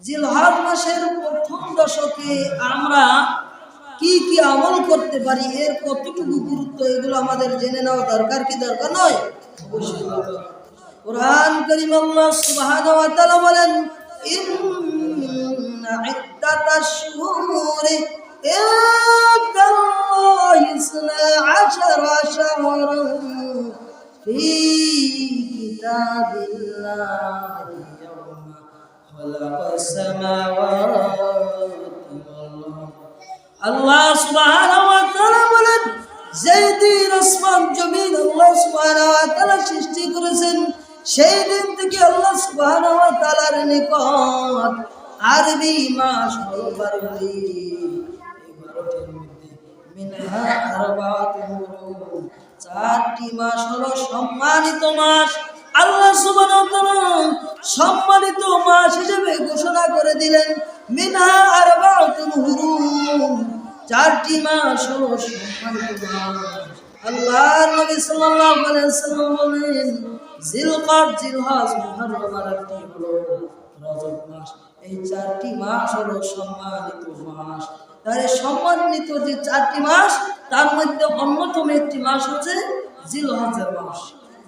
জিলহজ মাসের প্রথম দশকে আমরা কি কি আমল করতে পারি, এর কতটুকু গুরুত্ব, এগুলো আমাদের জেনে নেওয়া দরকার কি দরকার নয়? অবশ্যই দরকার। কুরআন কারীম আল্লাহ সুবহানাহু ওয়া তাআলা বলেন, ইন্না ইদ্দাতাশ শুহুরি ইনদাল্লাহি ইসনা আশারা শাহরান ফি কিতাবিল্লাহি ইয়াওমা খালাকাস সামাওয়াতি ওয়াল আরদ। আল্লাহ সুবহানাহু ওয়া তাআলা বলেন, যেই দিন আসমান জমিন আল্লাহ সুবহানাহু ওয়া তাআলা সৃষ্টি করেছেন, সেই দিন থেকে আল্লাহ সুবহানাহু ওয়া তাআলার নিকট আরবি মাস হলো 12টি। এই 12টির মধ্যে মিনহা আরবাতুন হুরুম, 4টি মাস হলো সম্মানিত মাস। আল্লাহ সুবহানাহু ওয়া তাআলা সম্মানিত মাস হিসেবে ঘোষণা করে দিলেন, মিনহা আরবাতুন হুরুম, 4টি মাস হলো সম্মানিত মাস। আল্লাহর নবী সাল্লাল্লাহু আলাইহি ওয়াসাল্লাম বলেন, জিলকাদ, জিলহজ, মুহররম আর একটি হলো রজব মাস। এই 4টি মাস হলো সম্মানিত মাস। তার সম্মানিত যে 4টি মাস, তার মধ্যে অন্যতম একটি মাস হচ্ছে জিলহজের মাস।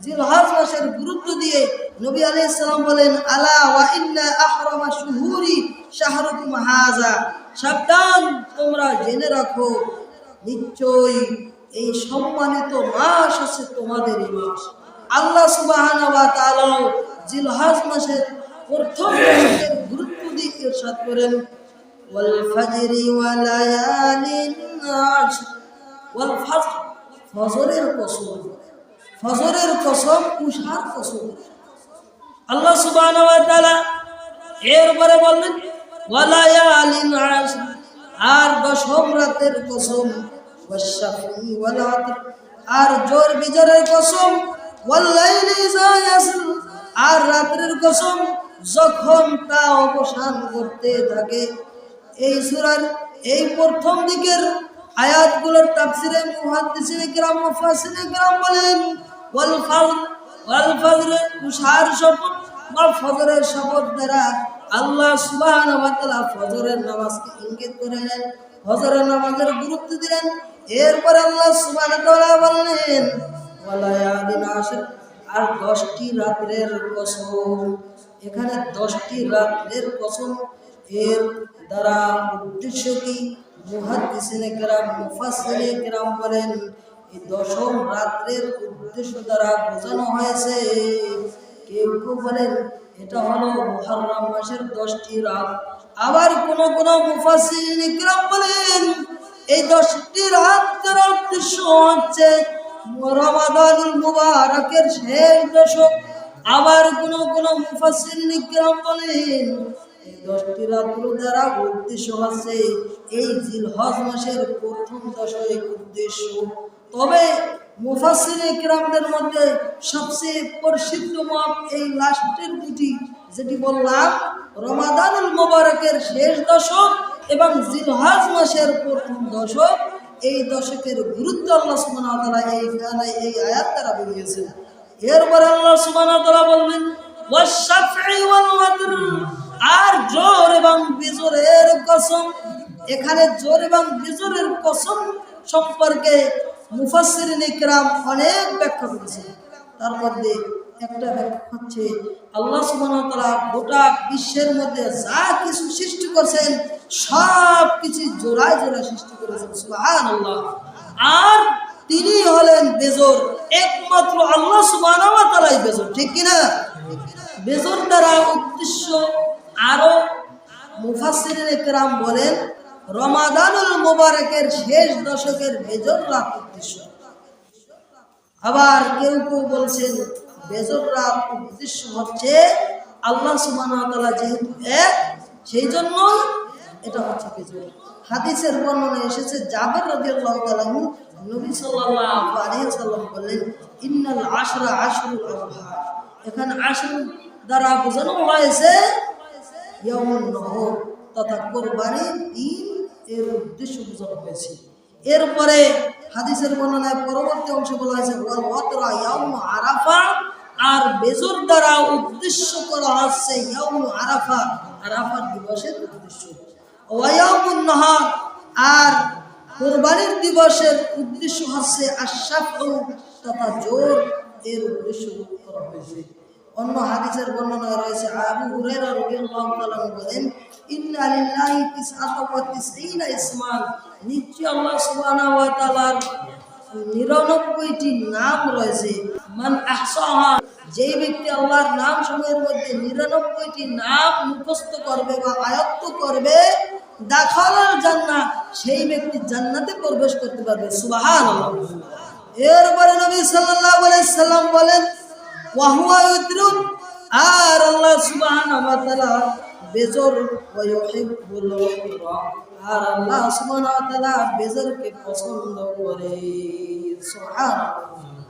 জিলহজ মাসের গুরুত্ব দিয়ে নবী আলাইহিস সালাম বলেন, আলা ওয়া ইন্না আহরামা শুহুরি শাহরুকুম হাযা, সাবধান, তোমরা জেনে রাখো, নিশ্চয়ই এই সম্মানিত মাস আছে তোমাদেরই মাস। আল্লাহ সুবহানাহু ওয়া তাআলা জিলহজ মাসের প্রথম দশকের গুরুত্ব দিয়ে ইরশাদ করেন, ওয়াল ফাজরি ওয়া লায়ালিন আশর, ওয়াল ফাজর, ফজরের কসম, ফজরের কসম, উশার কসম। আল্লাহ সুবহানাহু ওয়া তাআলা এরপরে বললেন, ওয়া লায়ালিন আশর, আর 10 রাতের কসম, ওয়াশ-শাফি ওয়াল ওয়াতর, আর জোর বিজরের কসম, ওয়াল লাইলি ইযা ইয়াসর, আর রাতের কসম যখন তা অবসান করতে থাকে। এই সূরার এই প্রথম দিকের আয়াতগুলোর তাফসীরে মুহাদ্দিসিনে কিরাম, মুফাসসিরিনে কিরাম বলেন, ওয়াল ফাজর, ওয়াল ফজর, উশার শপথ বা ফজরের শপথ দ্বারা আল্লাহ সুবহানাহু ওয়া তাআলা ফজরের নামাজকে ইঙ্গিত করেন, ফজরের নামাজের গুরুত্ব দিলেন। এরপর আল্লাহ সুবহানাহু ওয়া তাআলা বললেন, ওয়া লায়ালিন আশর, আর 10টি রাতের কসম। এখানে 10টি রাতের কসম, এর দ্বারা উদ্দেশ্য কি? মুহাদ্দিসিনে কিরাম, মুফাসসিরিনে কিরাম বলেন, এই 10ম রাতের উদ্দেশ্য দ্বারা বোঝানো হয়েছে, কেউ কেউ বলেন এটা হলো মুহররম মাসের 10টি রাত। আবার কোন কোন মুফাসসিরিনে কিরাম বলেন এই 10টি রাতের উদ্দেশ্য হচ্ছে রমাদানুল মুবারকের শেষ দশক। আবার কোন কোন মুফাসসিরিনে কিরাম বলেন এই 10টি রাতের দ্বারা উদ্দেশ্য হচ্ছে এই জিলহজ মাসের প্রথম দশক উদ্দেশ্য। তবে মুফাসসিরিনে কিরামদের মধ্যে সবচেয়ে প্রসিদ্ধ মত এই লাস্টের দুটি, যেটি বললাম রমাদানুল মুবারকের শেষ দশক এবং জিলহজ মাসের প্রথম দশক। এই দশকের গুরুত্ব আল্লাহ সুবহানাহু ওয়া তাআলা এই আয়াত দ্বারা বুঝিয়েছেন। এরপর আল্লাহ সুবহানাহু ওয়া তাআলা বললেন, ওয়াশ-শাফঈ ওয়াল ওয়াতর, আর জোর এবং বিজোরের কসম। এখানে জোর এবং বিজোরের কসম সম্পর্কে মুফাসসিরিনে কিরাম অনেক ব্যাখ্যা করেছেন। তার মধ্যে একটা ব্যাখ্যা হচ্ছে আল্লাহ সুবহানাহু ওয়া তাআলা গোটা বিশ্বের মধ্যে যা কিছু সৃষ্টি করেছেন সব কিছু জোড়ায় জোড়ায় সৃষ্টি করেছেন, সুবহানাল্লাহ। আর তিনি হলেন বেজোর, একমাত্র আল্লাহ সুবহানাহু ওয়া তাআলাই বেজোর, ঠিক কিনা? বেজোর দ্বারা উদ্দেশ্য, আরো মুফাসসিরিনে কিরাম বলেন রমাদানুল মুবারকের শেষ দশকের বেজোর রাত উদ্দেশ্য। আবার কেউ কেউ বলছেন বেজোর রাত উদ্দেশ্য হচ্ছে আল্লাহ সুবহানাহু ওয়া তাআলা যেহেতু এক, সেই জন্য এটা হচ্ছে বেজোর। হাদিসের বর্ণনা এসেছে, জাবের রাদিয়াল্লাহু তাআলা আনহু, নবী সাল্লাল্লাহু আলাইহি ওয়াসাল্লাম বলেন, ইন্নাল আশরা আশরুল আযহা। এখানে আশর দ্বারা বোঝানো হয়েছে ইয়াউমুন নহর, তথা কুরবানির দিন, এর উদ্দেশ্য বোঝানো হয়েছে। এরপরে হাদিসের বর্ণনায় পরবর্তী অংশে বলা হয়েছে ওয়াল ওয়াতরা ইয়াউম আরাফা, আর বেজর দ্বারা উদ্দেশ্য করা হচ্ছে ইয়াউম আরাফা, আরাফার দিবসের উদ্দেশ্য। ওয়ায়াউমুন নাহার, আর কুরবানির দিবসের উদ্দেশ্য হচ্ছে আশফাউ তথা জোর, এর উদ্দেশ্য করা হয়েছে। অন্য হাদিসের বর্ণনায় রয়েছে আবু হুরায়রা রাদিয়াল্লাহু তাআলা বলেন, ইন্না লিল্লাহি 99 ইসমান, নিশ্চয় আল্লাহ সুবহানাহু ওয়া তাআলার 99টি নাম রয়েছে। মান আহসাহা, যেই ব্যক্তি আল্লাহর নাম সমূহের মধ্যে 99টি নাম মুখস্থ করবে বা আয়ত্ত করবে, দাখালাল জান্নাহ, সেই ব্যক্তি জান্নাতে প্রবেশ করতে পারবে। সুবহানাল্লাহ। এরপরে নবী সাল্লাল্লাহু আলাইহি সাল্লাম বলেন, ওয়া হুয়া ইউতরুন, আর আল্লাহ সুবহানাহু ওয়া তাআলা বেজর ওয়া ইউহিব্বুল উতরা, আর আল্লাহ সুবহানাহু ওয়া তাআলা বেজরকে পছন্দ করে। সুবহানাল্লাহ।